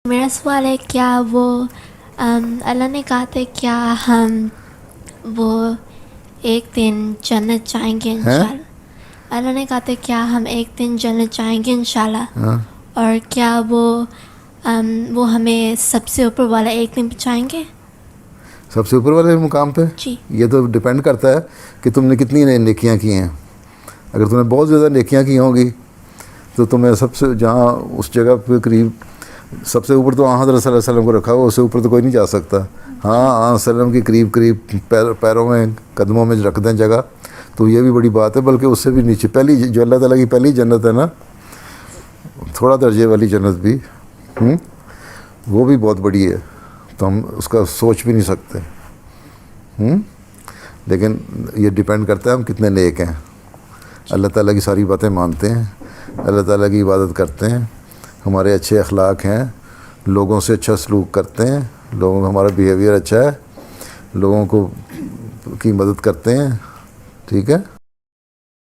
میرا سوال ہے کیا وہ اللہ نے کہا تھا کیا ہم وہ ایک دن جنت جائیں گے انشاءاللہ. اللہ نے کہا تھا کیا ہم ایک دن جنت جائیں گے انشاءاللہ. اور کیا وہ ہمیں سب سے اوپر والا ایک دن پہنچائیں گے؟ سب سے اوپر والے مقام پہ؟ جی. یہ تو ڈپینڈ کرتا ہے کہ تم نے کتنی نیکیاں کی ہیں. اگر تم نے بہت زیادہ نیکیاں کی ہوں گی تو تمہیں سب سے جہاں اس جگہ پہ قریب سب سے اوپر تو حضرت صلی اللہ علیہ وسلم کو رکھا ہوا، اس سے اوپر تو کوئی نہیں جا سکتا. ہاں وسلم کی قریب پیروں میں قدموں میں رکھ دیں جگہ تو یہ بھی بڑی بات ہے. بلکہ اس سے بھی نیچے پہلی جو اللہ تعالیٰ کی پہلی جنت ہے نا، تھوڑا درجے والی جنت بھی وہ بھی بہت بڑی ہے، تو ہم اس کا سوچ بھی نہیں سکتے. لیکن یہ ڈیپینڈ کرتا ہے ہم کتنے نیک ہیں. اللہ تعالیٰ کی ساری باتیں مانتے ہیں، اللہ تعالیٰ کی عبادت کرتے ہیں، ہمارے اچھے اخلاق ہیں، لوگوں سے اچھا سلوک کرتے ہیں، لوگوں کا ہمارا بیہیویئر اچھا ہے، لوگوں کو کی مدد کرتے ہیں. ٹھیک ہے.